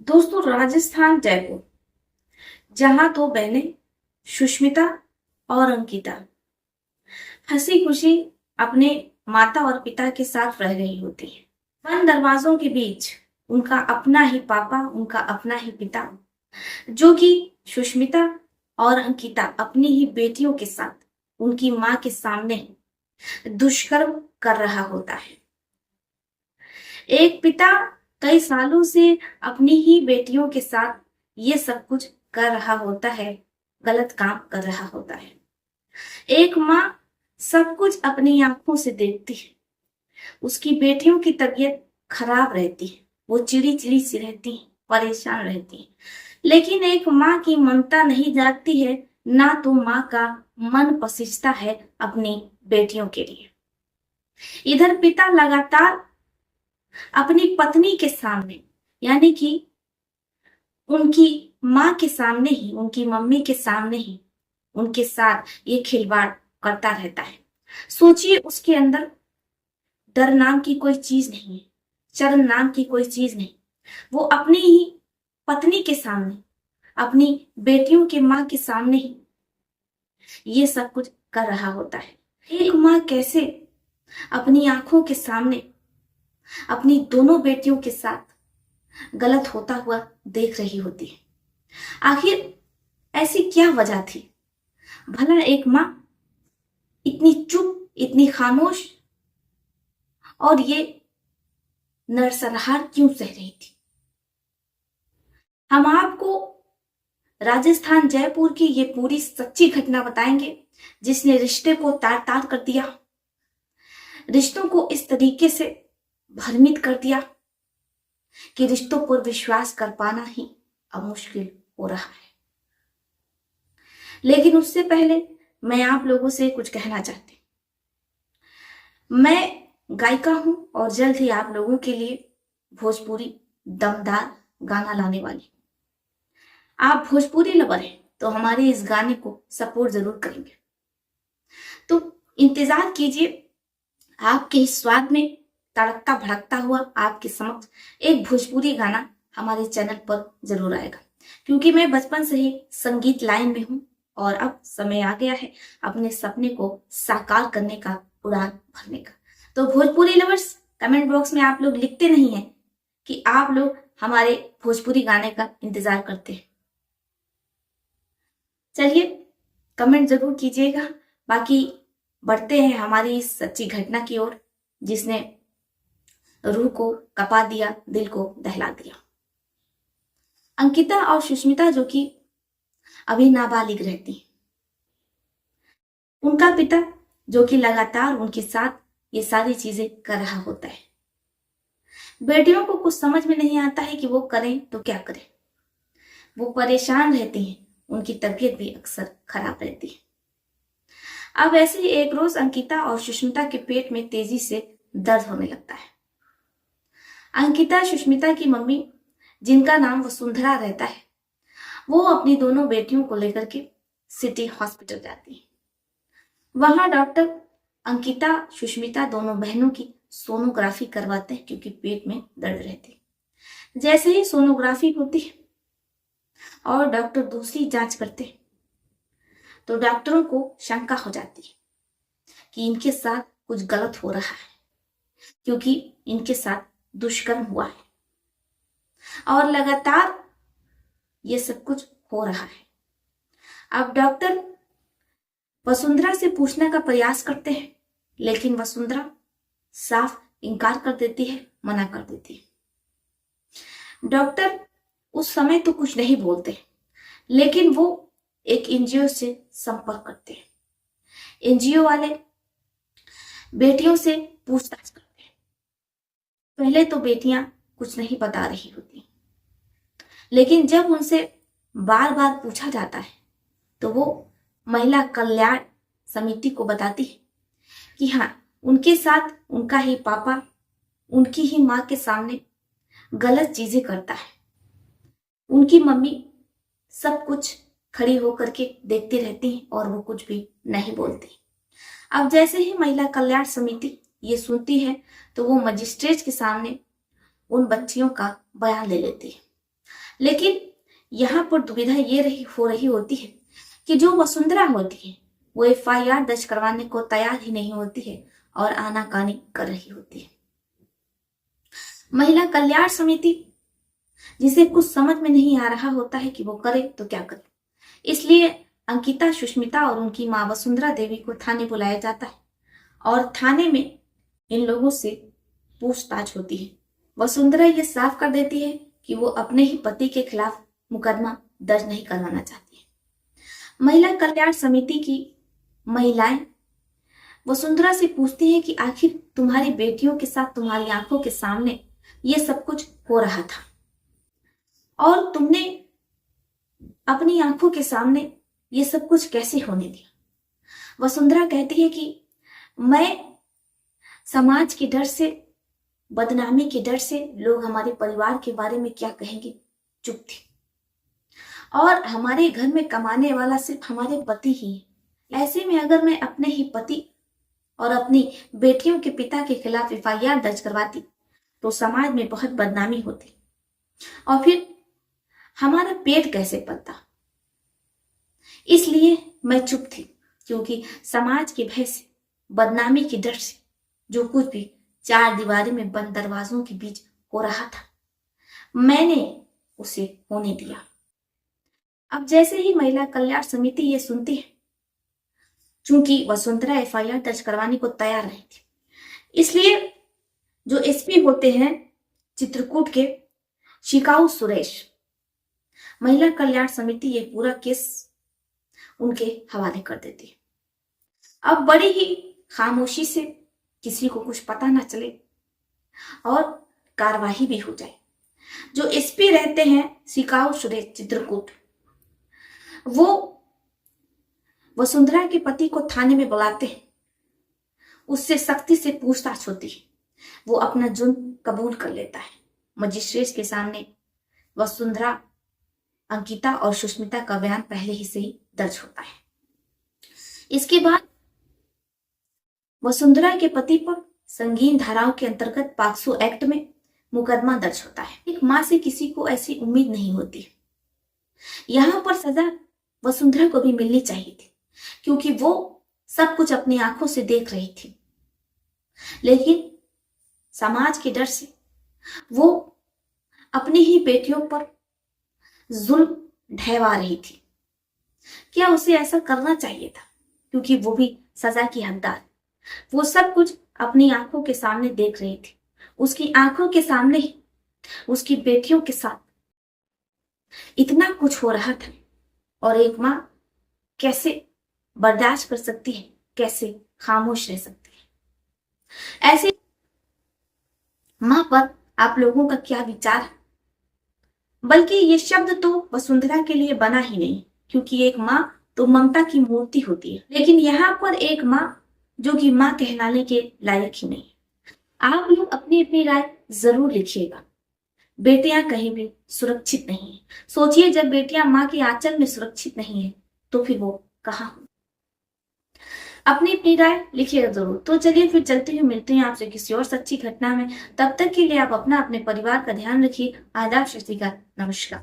दोस्तों, राजस्थान जयपुर, जहां दो बहनें सुष्मिता और अंकिता हंसी खुशी अपने माता और पिता के साथ रह रही होती है। बंद दरवाजों के बीच उनका अपना ही पापा, उनका अपना ही पिता, जो कि सुष्मिता और अंकिता अपनी ही बेटियों के साथ उनकी मां के सामने दुष्कर्म कर रहा होता है। एक पिता कई सालों से अपनी ही बेटियों के साथ ये सब कुछ कर रहा होता है, गलत काम कर रहा होता है। एक माँ सब कुछ अपनी आंखों से देखती है। उसकी बेटियों की तबीयत खराब रहती है, वो चिड़ी चिड़ी सी रहती है, परेशान रहती है। लेकिन एक माँ की ममता नहीं जागती है, ना तो माँ का मन पसीजता है अपनी बेटियों के लिए। इधर पिता लगातार अपनी पत्नी के सामने, यानी कि उनकी माँ के सामने ही, उनकी मम्मी के सामने ही उनके साथ ये खिलवाड़ करता रहता है। सोचिए, उसके अंदर डर नाम की कोई चीज नहीं है, शर्म नाम की कोई चीज नहीं। वो अपनी ही पत्नी के सामने, अपनी बेटियों के माँ के सामने ही ये सब कुछ कर रहा होता है। एक माँ कैसे अपनी आंखों के सामने अपनी दोनों बेटियों के साथ गलत होता हुआ देख रही होती है। आखिर ऐसी क्या वजह थी? भला एक माँ इतनी चुप, इतनी खामोश और ये नरसंहार क्यों सह रही थी? हम आपको राजस्थान जयपुर की ये पूरी सच्ची घटना बताएंगे, जिसने रिश्ते को तार तार कर दिया, रिश्तों को इस तरीके से भ्रमित कर दिया कि रिश्तों पर विश्वास कर पाना ही अब मुश्किल हो रहा है। लेकिन उससे पहले मैं आप लोगों से कुछ कहना चाहती हूं। मैं गायिका हूं और जल्द ही आप लोगों के लिए भोजपुरी दमदार गाना लाने वाली। आप भोजपुरी लवर हैं तो हमारे इस गाने को सपोर्ट जरूर करेंगे, तो इंतजार कीजिए। आपके इस स्वाद में तड़कता भड़कता हुआ आपके समक्ष एक भोजपुरी गाना हमारे चैनल पर जरूर आएगा, क्योंकि मैं बचपन से ही संगीत लाइन में हूं और अब समय आ गया है अपने सपने को साकार करने का, उड़ान भरने का। तो भोजपुरी लवर्स, कमेंट बॉक्स में आप लोग लिखते नहीं हैं कि आप लोग हमारे भोजपुरी गाने का इंतजार करते हैं। चलिए कमेंट जरूर कीजिएगा। बाकी बढ़ते हैं हमारी इस सच्ची घटना की ओर, जिसने रूह को कपा दिया, दिल को दहला दिया। अंकिता और सुष्मिता, जो कि अभी नाबालिग रहती हैं, उनका पिता जो कि लगातार उनके साथ ये सारी चीजें कर रहा होता है। बेटियों को कुछ समझ में नहीं आता है कि वो करें तो क्या करें। वो परेशान रहती हैं, उनकी तबीयत भी अक्सर खराब रहती है। अब ऐसे ही एक रोज अंकिता और सुष्मिता के पेट में तेजी से दर्द होने लगता है। अंकिता सुष्मिता की मम्मी, जिनका नाम वसुंधरा रहता है, वो अपनी दोनों बेटियों को लेकर के सिटी हॉस्पिटल जाती है। वहां डॉक्टर अंकिता सुष्मिता दोनों बहनों की सोनोग्राफी करवाते हैं, क्योंकि पेट में दर्द रहती है। जैसे ही सोनोग्राफी होती है और डॉक्टर दूसरी जांच करते हैं, तो डॉक्टरों को शंका हो जाती है कि इनके साथ कुछ गलत हो रहा है, क्योंकि इनके साथ दुष्कर्म हुआ है और लगातार ये सब कुछ हो रहा है। अब डॉक्टर वसुंधरा से पूछने का प्रयास करते हैं, लेकिन वसुंधरा साफ इनकार कर देती है, मना कर देती है। डॉक्टर उस समय तो कुछ नहीं बोलते, लेकिन वो एक एनजीओ से संपर्क करते हैं। एनजीओ वाले बेटियों से पूछताछ करते हैं। पहले तो बेटियां कुछ नहीं बता रही होती, लेकिन जब उनसे बार बार पूछा जाता है तो वो महिला कल्याण समिति को बताती है कि हाँ, उनके साथ उनका ही पापा उनकी ही माँ के सामने गलत चीजें करता है। उनकी मम्मी सब कुछ खड़ी होकर के देखती रहती है और वो कुछ भी नहीं बोलती। अब जैसे ही महिला कल्याण समिति ये सुनती है, तो वो मजिस्ट्रेट के सामने उन बच्चियों का बयान ले लेती है। लेकिन यहाँ पर दुविधा ये हो रही होती है कि जो वसुंधरा होती है वो FIR दर्ज करवाने को तैयार ही नहीं होती है और आनाकानी कर रही होती है। महिला कल्याण समिति जिसे कुछ समझ में नहीं आ रहा होता है कि वो करे तो क्या करे, इसलिए अंकिता, सुष्मिता और उनकी मां वसुंधरा देवी को थाने बुलाया जाता है और थाने में इन लोगों से पूछताछ होती है। वसुंधरा ये साफ कर देती है कि वो अपने ही पति के खिलाफ मुकदमा दर्ज नहीं करवाना चाहती है। महिला कल्याण समिति की महिलाएं वसुंधरा से पूछती हैं कि आखिर तुम्हारी बेटियों के साथ तुम्हारी आंखों के सामने ये सब कुछ हो रहा था और तुमने अपनी आंखों के सामने ये सब कुछ कैसे होने दिया। वसुंधरा कहती है कि मैं समाज के डर से, बदनामी के डर से, लोग हमारे परिवार के बारे में क्या कहेंगे, चुप थी और हमारे घर में कमाने वाला सिर्फ हमारे पति ही है। ऐसे में अगर मैं अपने ही पति और अपनी बेटियों के पिता के खिलाफ FIR दर्ज करवाती तो समाज में बहुत बदनामी होती और फिर हमारा पेट कैसे पलता। इसलिए मैं चुप थी क्योंकि समाज के भय से, बदनामी के डर से जो कुछ भी चार दीवारी में बंद दरवाजों के बीच हो रहा था मैंने उसे होने दिया। अब जैसे ही महिला कल्याण समिति ये सुनती है, चूंकि वसुंधरा FIR दर्ज करवाने को तैयार नहीं थी, इसलिए जो SP होते हैं चित्रकूट के, शिकाऊ सुरेश, महिला कल्याण समिति ये पूरा केस उनके हवाले कर देती है। अब बड़ी ही खामोशी से, किसी को कुछ पता ना चले और कार्यवाही भी हो जाए। जो SP रहते हैं शिकाऊ सुरेश चित्रकूट, वो वसुंधरा के पति को थाने में बुलाते हैं, उससे सख्ती से पूछताछ होती है। वो अपना जुर्म कबूल कर लेता है। मजिस्ट्रेट के सामने वसुंधरा, अंकिता और सुष्मिता का बयान पहले ही से ही दर्ज होता है। इसके बाद वसुंधरा के पति पर संगीन धाराओं के अंतर्गत पॉक्सो एक्ट में मुकदमा दर्ज होता है। एक मां से किसी को ऐसी उम्मीद नहीं होती। यहां पर सजा वसुंधरा को भी मिलनी चाहिए थी क्योंकि वो सब कुछ अपनी आंखों से देख रही थी, लेकिन समाज के डर से वो अपनी ही बेटियों पर जुल्म ढहवा रही थी। क्या उसे ऐसा करना चाहिए था? क्योंकि वो भी सजा की हकदार। वो सब कुछ अपनी आंखों के सामने देख रही थी। उसकी आंखों के सामने ही उसकी बेटियों के साथ इतना कुछ हो रहा था और एक मां कैसे बर्दाश्त कर सकती है, कैसे खामोश रह सकती है। ऐसे मां पर आप लोगों का क्या विचार है? बल्कि ये शब्द तो वसुंधरा के लिए बना ही नहीं, क्योंकि एक मां तो ममता की मूर्ति होती है, लेकिन यहाँ पर एक मां जो कि मां कहलाने के लायक ही नहीं। आप लोग अपनी अपनी राय जरूर लिखिएगा। बेटियां कहीं भी सुरक्षित नहीं है। सोचिए, जब बेटियां मां के आंचल में सुरक्षित नहीं है तो फिर वो कहाँ हो? अपनी अपनी राय लिखिएगा जरूर। तो चलिए फिर चलते हुए मिलते हैं आपसे किसी और सच्ची घटना में। तब तक के लिए आप अपना, अपने परिवार का ध्यान रखिए। आदाब, सत श्री अकाल, नमस्कार।